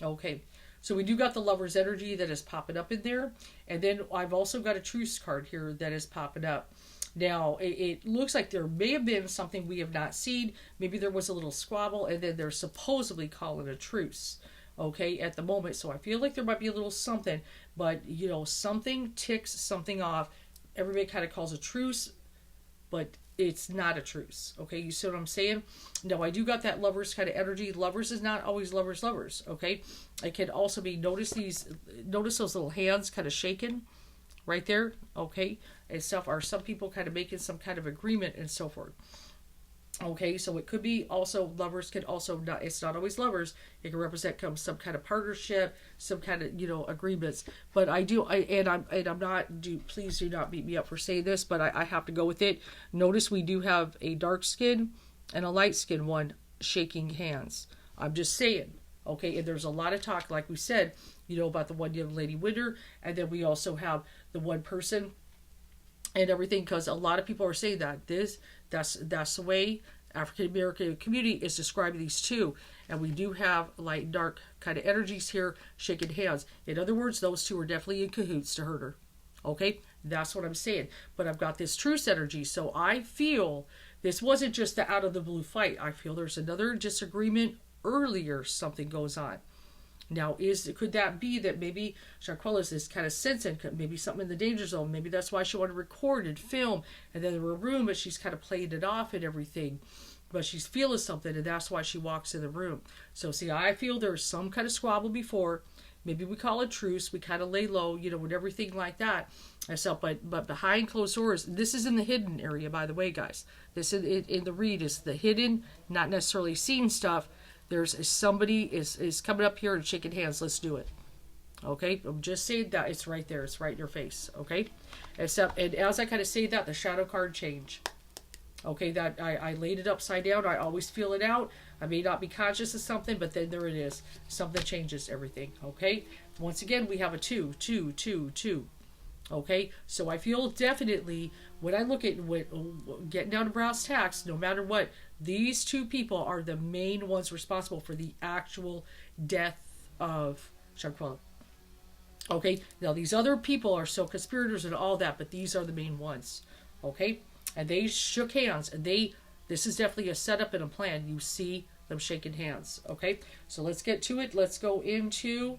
Okay. So we do got the Lover's energy that is popping up in there. And then I've also got a Truce card here that is popping up. Now, it looks like there may have been something we have not seen. Maybe there was a little squabble, and then they're supposedly calling a truce, okay, at the moment. So I feel like there might be a little something. But, you know, something ticks something off. Everybody kind of calls a truce, but it's not a truce, okay? You see what I'm saying? Now, I do got that Lovers kind of energy. Lovers is not always lovers, okay? It can also be, notice those little hands kind of shaking right there, okay? And stuff. Are some people kind of making some kind of agreement and so forth. Okay, so it could be also, lovers can also not, it's not always lovers. It can represent some kind of partnership, some kind of, you know, agreements. But I'm not, please do not beat me up for saying this, but I have to go with it. Notice we do have a dark skin and a light skin one shaking hands. I'm just saying, okay, and there's a lot of talk, like we said, you know, about the one young lady winner, and then we also have the one person and everything, because a lot of people are saying that that's the way African American community is describing these two, and we do have light and dark kind of energies here shaking hands. In other words, those two are definitely in cahoots to hurt her. Okay, that's what I'm saying. But I've got this truce energy, so I feel this wasn't just the out of the blue fight. I feel there's another disagreement earlier. Something goes on. Now, could that be that maybe Shanquella is kind of sensing maybe something in the danger zone? Maybe that's why she wanted to record and film, and then there were a room, but she's kind of played it off and everything. But she's feeling something, and that's why she walks in the room. So, see, I feel there's some kind of squabble before. Maybe we call it truce. We kind of lay low, you know, and everything like that. But behind closed doors, this is in the hidden area, by the way, guys. This in the read is the hidden, not necessarily seen stuff. There's somebody is coming up here and shaking hands. Let's do it. Okay? I'm just saying that. It's right there. It's right in your face. Okay? And as I kind of say that, the shadow card change. Okay? That I laid it upside down. I always feel it out. I may not be conscious of something, but then there it is. Something changes everything. Okay? Once again, we have a 2, 2, 2, 2. Okay? So I feel definitely, when I look at getting down to brass tacks, no matter what, these two people are the main ones responsible for the actual death of Shanquella. Okay? Now, these other people are still conspirators and all that, but these are the main ones. Okay? And they shook hands, and this is definitely a setup and a plan. You see them shaking hands. Okay? So let's get to it. Let's go into,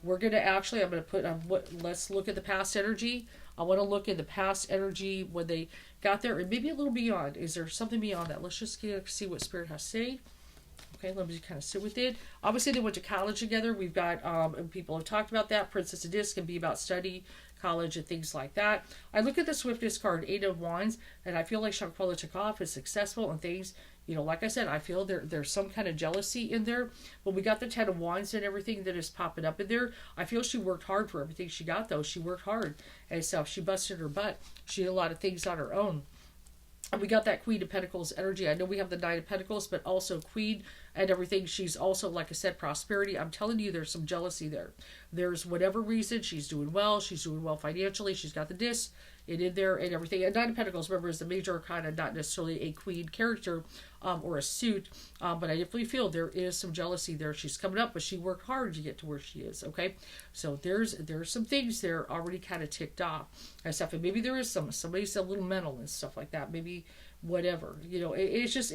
we're going to actually, I'm going to put on let's look at the past energy. I want to look at the past energy when they got there, and maybe a little beyond. Is there something beyond that? Let's just see what Spirit has to say. Okay, let me just kind of sit with it. Obviously, they went to college together. We've got, people have talked about that. Princess of Discs can be about study, college, and things like that. I look at the Swiftness card, 8 of Wands, and I feel like Shanquella took off, is successful, and things, you know, like I said, I feel there's some kind of jealousy in there. But we got the 10 of Wands and everything that is popping up in there. I feel she worked hard for everything she got, though. She worked hard and stuff. She busted her butt. She did a lot of things on her own. And we got that Queen of Pentacles energy. I know we have the 9 of Pentacles, but also Queen and everything. She's also, like I said, prosperity. I'm telling you, there's some jealousy there. There's whatever reason. She's doing well. She's doing well financially. She's got the disc in there and everything. And 9 of Pentacles, remember, is the major arcana, not necessarily a queen character or a suit. But I definitely feel there is some jealousy there. She's coming up, but she worked hard to get to where she is, okay? So there's some things there already kind of ticked off and stuff. And maybe there is somebody's a little mental and stuff like that. Maybe whatever, you know, it's just,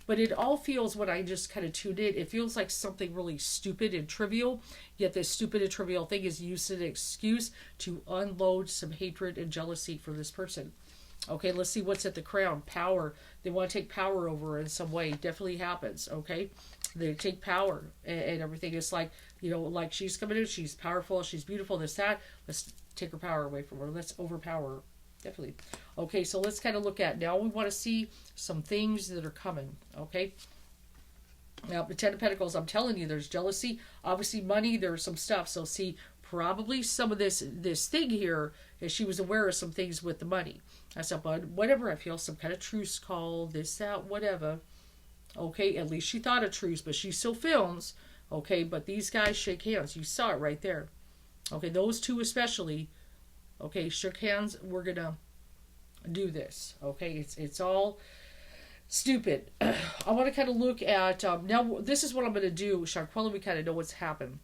but it all feels, when I just kind of tuned in, it feels like something really stupid and trivial, yet this stupid and trivial thing is used as an excuse to unload some hatred and jealousy for this person. Okay, let's see what's at the crown. Power. They want to take power over in some way. Definitely happens, okay? They take power and everything. It's like, you know, like she's coming in, she's powerful, she's beautiful, this, that. Let's take her power away from her. Let's overpower her. Definitely. Okay, so let's kind of look at, now we want to see some things that are coming, okay? Now, the 10 of Pentacles, I'm telling you, there's jealousy. Obviously, money, there's some stuff. So, see, probably some of this thing here is she was aware of some things with the money. I said, but whatever, I feel some kind of truce call, this, that, whatever. Okay, at least she thought a truce, but she still films. Okay, but these guys shake hands. You saw it right there. Okay, those two especially. Okay, shook hands. We're gonna do this. Okay, it's all stupid. I want to kind of look at now. This is what I'm gonna do, Shanquella. We kind of know what's happened.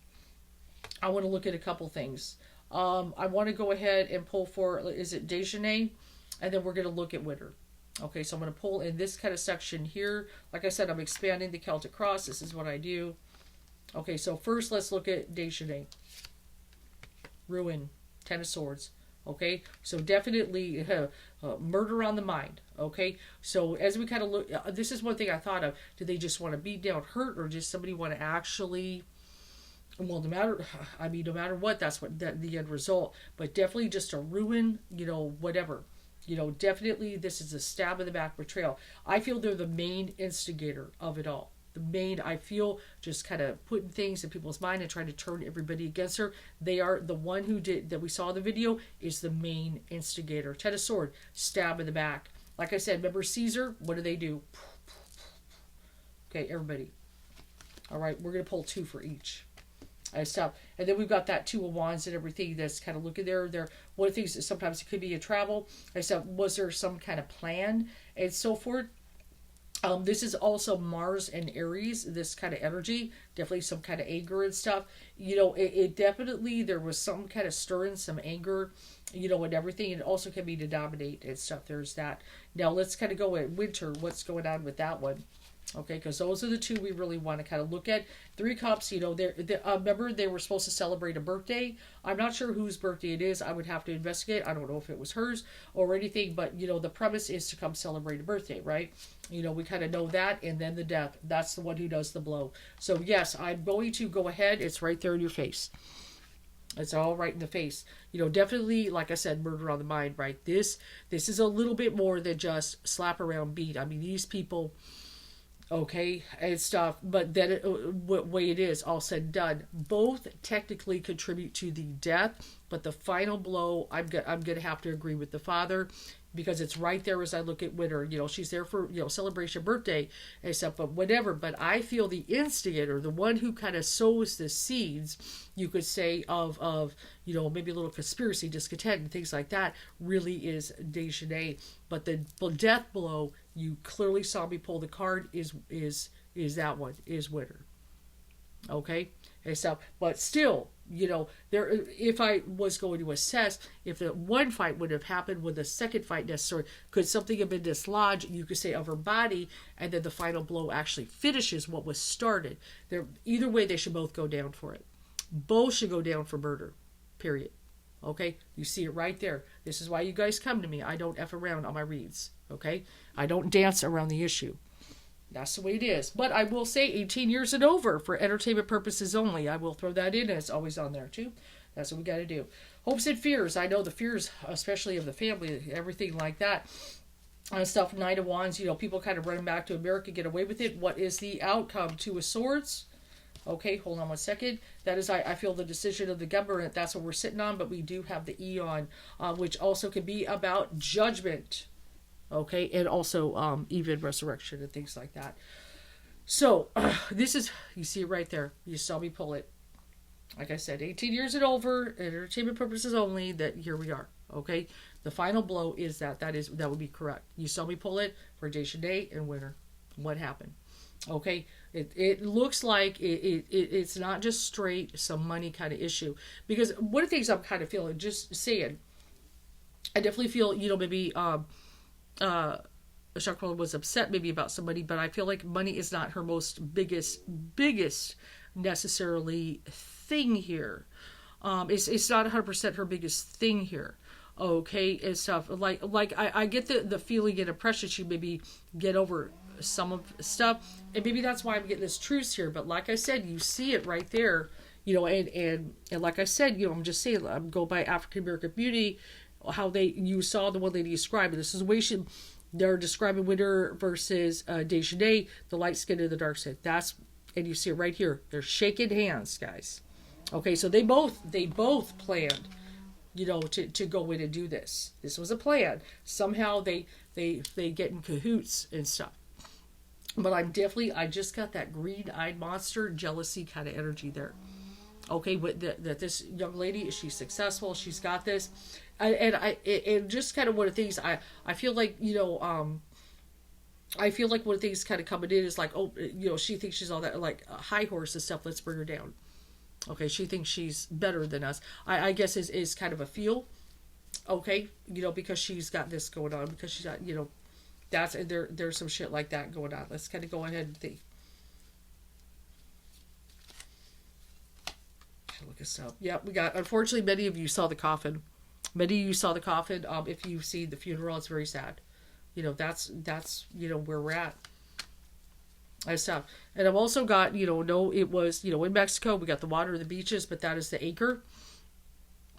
I want to look at a couple things. I want to go ahead and pull for, is it Dejanay? And then we're going to look at Winter. Okay, so I'm going to pull in this kind of section here. Like I said, I'm expanding the Celtic Cross. This is what I do. Okay, so first let's look at Dejanay. Ruin, Ten of Swords. Okay, so definitely murder on the mind. Okay, so as we kind of look, this is one thing I thought of. Do they just want to beat down, hurt, or just somebody want to actually... Well, no matter what, that's what the end result. But definitely just a ruin, whatever. Definitely this is a stab in the back betrayal. I feel they're the main instigator of it all. I feel, just kind of putting things in people's mind and trying to turn everybody against her. They are the one who did, that we saw in the video, is the main instigator. Ten of Swords, stab in the back. Like I said, remember Caesar? What do? Okay, everybody. All right, we're going to pull 2 for each. Stuff. And then we've got that 2 of Wands and everything that's kind of looking there. One of the things is sometimes it could be a travel. Was there some kind of plan and so forth? This is also Mars and Aries, this kind of energy. Definitely some kind of anger and stuff. It definitely, there was some kind of stirring, some anger, and everything. It also can be to dominate and stuff. There's that. Now let's kind of go at Winter. What's going on with that one? Okay, because those are the 2 we really want to kind of look at. 3 Cups, remember they were supposed to celebrate a birthday. I'm not sure whose birthday it is. I would have to investigate. I don't know if it was hers or anything, but, the premise is to come celebrate a birthday, right? We kind of know that, and then the death. That's the one who does the blow. So, yes, I'm going to go ahead. It's right there in your face. It's all right in the face. Definitely, like I said, murder on the mind, right? This is a little bit more than just slap around beat. I mean, these people... Okay, and stuff, but then what way it is, all said and done, both technically contribute to the death, but the final blow, I'm gonna have to agree with the father, because it's right there as I look at Winter. She's there for, celebration, birthday, and stuff, but whatever. But I feel the instigator, the one who kind of sows the seeds, you could say, of maybe a little conspiracy, discontent, and things like that, really is Dejanay. But the death blow, you clearly saw me pull the card, is that one, is Winter. Okay? And stuff. But still, if I was going to assess if the one fight would have happened, would the second fight necessarily, could something have been dislodged, you could say, of her body, and then the final blow actually finishes what was started. Either way, they should both go down for it. Both should go down for murder. Period. Okay? You see it right there. This is why you guys come to me. I don't F around on my reads. Okay? I don't dance around the issue. That's the way it is. But I will say 18 years and over for entertainment purposes only. I will throw that in, and it's always on there too. That's what we got to do. Hopes and fears. I know the fears, especially of the family, everything like that. Stuff, Knight of Wands, people kind of running back to America, get away with it. What is the outcome? 2 of Swords. Okay, hold on one second. That is, I feel, the decision of the government. That's what we're sitting on, but we do have the Eon, which also can be about judgment. Okay, and also even resurrection and things like that. So, this is, you see it right there. You saw me pull it. Like I said, 18 years and over, entertainment purposes only, that here we are. Okay, the final blow is that would be correct. You saw me pull it for Dejanay and Winter. What happened? Okay, it looks like it's not just straight some money kind of issue. Because one of the things I'm kind of feeling, just saying, I definitely feel, maybe... Shanquella was upset maybe about somebody, but I feel like money is not her most biggest necessarily thing here. It's not 100% her biggest thing here. Okay, and stuff like I get the feeling and impression she maybe get over some of stuff, and maybe that's why I'm getting this truce here. But like I said, you see it right there, and like I said, I'm just saying, I'm go by African American Beauty. How you saw the one lady describe in the situation, they're describing Winter versus Dejanay, the light skin and the dark skin. And you see it right here. They're shaking hands, guys. Okay, so they both planned, to go in and do this. This was a plan. Somehow they get in cahoots and stuff. But I just got that green-eyed monster jealousy kind of energy there. Okay, with that this young lady, she's successful, she's got this, and just kind of one of the things I feel like I feel like one of the things kind of coming in is like, oh, she thinks she's all that, like a high horse and stuff. Let's bring her down. Okay, she thinks she's better than us. I guess is kind of a feel. Okay, because she's got this going on, because she's got that's there's some shit like that going on. Let's kind of go ahead and think. Look this up. Yeah, we got. Unfortunately, many of you saw the coffin. Many of you saw the coffin. If you've seen the funeral, it's very sad. That's where we're at. And stuff. And I've also got it was in Mexico we got the water, the beaches, but that is the anchor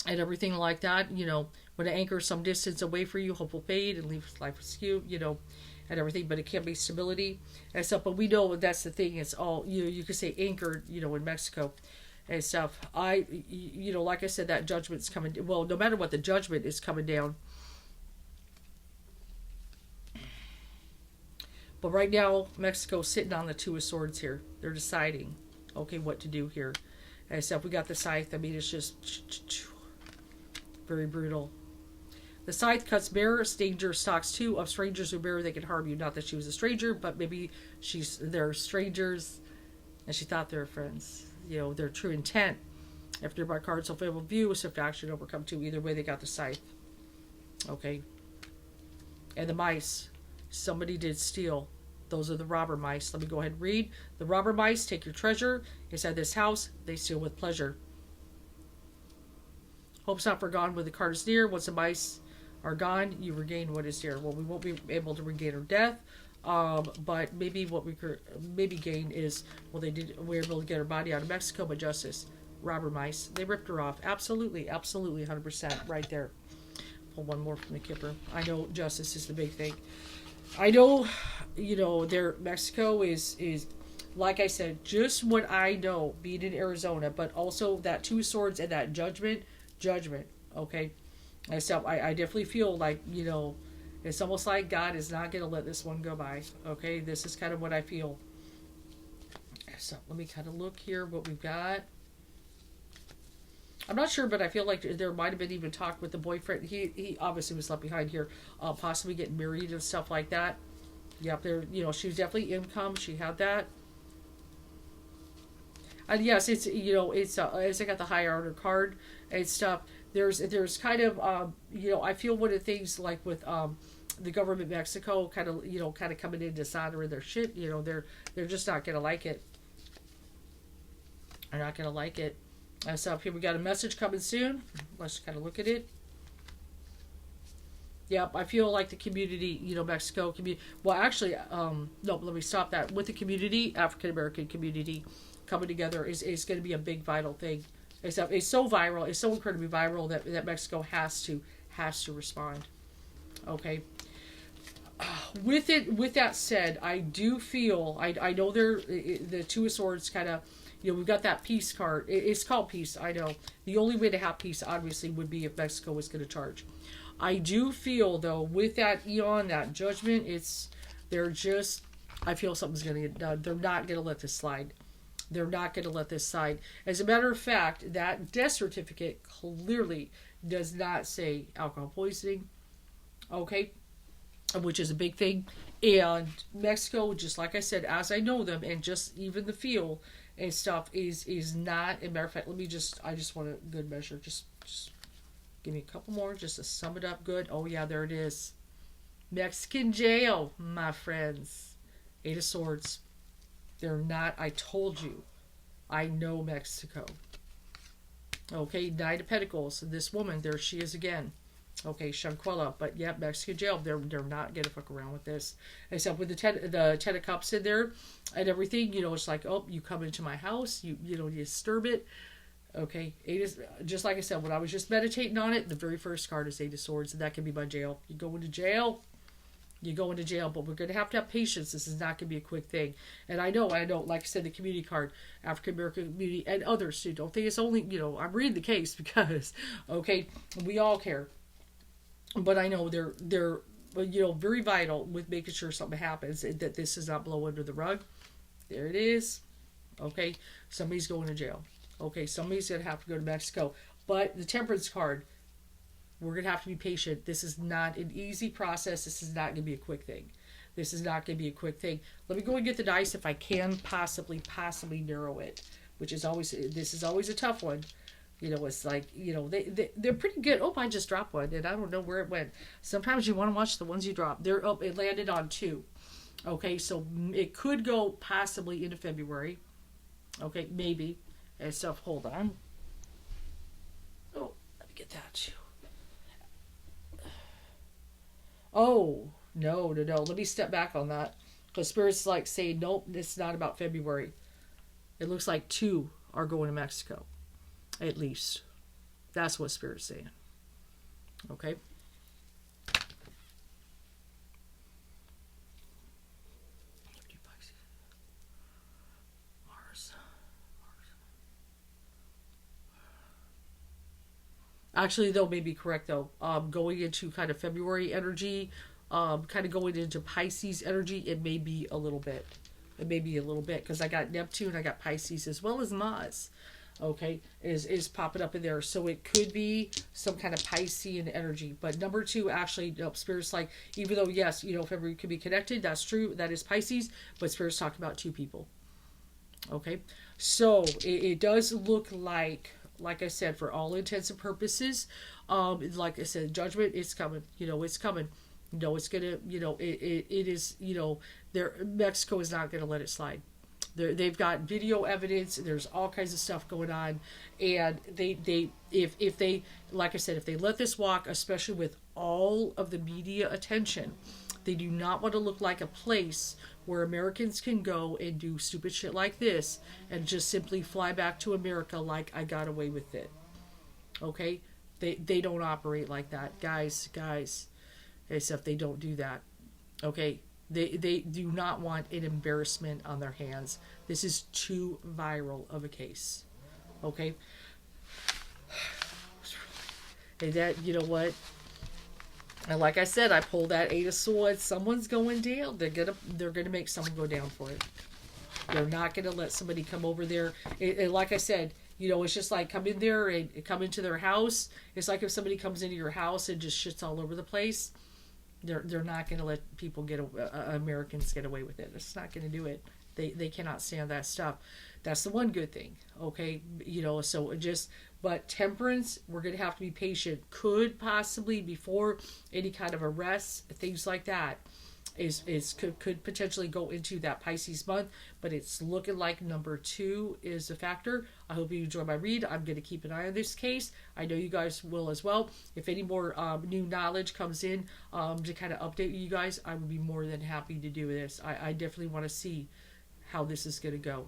and everything like that. When an anchor is some distance away for you, hope will fade and leave life askew. And everything, but it can't be stability and stuff. But we know that's the thing. It's all you could say anchored. In Mexico. And stuff. Like I said, that judgment's coming. Well, no matter what, the judgment is coming down. But right now, Mexico's sitting on the Two of Swords here. They're deciding, okay, what to do here. And stuff. We got the scythe. I mean, it's just very brutal. The scythe cuts bare, danger stalks two. Of strangers who bear, they can harm you. Not that she was a stranger, but maybe they're strangers, and she thought they were friends. Their true intent. If they're by cards, so favorable view, swift action, overcome two. Either way, they got the scythe. Okay. And the mice. Somebody did steal. Those are the robber mice. Let me go ahead and read. The robber mice take your treasure. Inside this house, they steal with pleasure. Hope's not forgone when the card is near. Once the mice are gone, you regain what is dear. Well, we won't be able to regain her death. But maybe what we could gain is, we were able to get her body out of Mexico, but justice, robber mice, they ripped her off. Absolutely, 100% right there. Pull one more from the kipper. I know justice is the big thing. I know, Mexico is like I said, just what I know, being in Arizona, but also that Two Swords and that judgment, okay? And so I definitely feel like, it's almost like God is not going to let this one go by. Okay, this is kind of what I feel. So let me kind of look here what we've got. I'm not sure, but I feel like there might have been even talk with the boyfriend. He obviously was left behind here, possibly getting married and stuff like that. Yep, she was definitely income. She had that. And yes, it's I got the high order card and stuff. There's kind of I feel one of the things like with the government of Mexico kind of coming in dishonoring their shit. They're just not gonna like it. They're not gonna like it. So here we got a message coming soon. Let's kind of look at it. Yep, I feel like the community, Mexico community. Well, actually, no, let me stop that. With the community, African American community coming together is going to be a big vital thing. It's so viral, it's so incredibly viral that Mexico has to respond. Okay. With that said, I do feel I know the Two of Swords kind of. We've got that peace card. It's called peace, I know. The only way to have peace, obviously, would be if Mexico was going to charge. I do feel, though, with that eon, that judgment, I feel something's going to get done. They're not going to let this slide. They're not going to let this slide. As a matter of fact, that death certificate clearly does not say alcohol poisoning. Okay? Which is a big thing. And Mexico, just like I said, as I know them, and just even the feel and stuff is not. As a matter of fact, I just want a good measure. Just give me a couple more just to sum it up good. Oh yeah, there it is. Mexican jail, my friends. Eight of Swords. They're not. I told you. I know Mexico. Okay, Knight of Pentacles. This woman, there she is again. Okay, Shanquella, but yeah, Mexican jail. They're not gonna fuck around with this. Except with the ten of Cups in there and everything. It's like, oh, you come into my house, you disturb it. Okay, Eight is just like I said when I was just meditating on it. The very first card is Eight of Swords, and that can be by jail. You go into jail. You're going to jail, but we're going to have patience. This is not going to be a quick thing. And I know, like I said, the community card, African American community, and others too. Don't think it's only, I'm reading the case because, okay, we all care. But I know they're very vital with making sure something happens and that this does not blow under the rug. There it is. Okay, somebody's going to jail. Okay, somebody's going to have to go to Mexico. But the temperance card, we're going to have to be patient. This is not an easy process. This is not going to be a quick thing. This is not going to be a quick thing. Let me go and get the dice if I can possibly narrow it, this is always a tough one. It's like, they're pretty good. Oh, I just dropped one, and I don't know where it went. Sometimes you want to watch the ones you drop. It landed on 2. Okay, so it could go possibly into February. Okay, maybe. And stuff. Hold on. Oh, let me get that too. Oh, no. Let me step back on that. Because Spirit's like saying, nope, it's not about February. It looks like 2 are going to Mexico. At least. That's what Spirit's saying. Okay? Actually, though, may be correct, though. Going into kind of February energy, kind of going into Pisces energy, it may be a little bit. Because I got Neptune, I got Pisces, as well as Mars. Okay, is popping up in there. So it could be some kind of Piscean energy. But number 2, actually, Spirit's like, even though, yes, February could be connected, that's true, that is Pisces, but Spirit's talking about 2 people. Okay, so it does look like I said, for all intents and purposes, like I said, judgment is coming. It's coming. It's gonna. It is. Mexico is not gonna let it slide. They've got video evidence. There's all kinds of stuff going on, and if they, like I said, if they let this walk, especially with all of the media attention, they do not want to look like a place where Americans can go and do stupid shit like this and just simply fly back to America like I got away with it. Okay? They don't operate like that. Guys, except they don't do that. Okay? They do not want an embarrassment on their hands. This is too viral of a case. Okay? And that, you know what? And like I said, I pulled that 8 of Swords. Someone's going down. They're gonna make someone go down for it. They're not gonna let somebody come over there. And like I said, it's just like come in there and come into their house. It's like if somebody comes into your house and just shits all over the place. They're not gonna let people Americans get away with it. It's not gonna do it. They cannot stand that stuff. That's the one good thing. Okay, but temperance, we're going to have to be patient. Could possibly, before any kind of arrests, things like that, could potentially go into that Pisces month. But it's looking like number 2 is a factor. I hope you enjoy my read. I'm going to keep an eye on this case. I know you guys will as well. If any more new knowledge comes in to kind of update you guys, I would be more than happy to do this. I definitely want to see how this is going to go.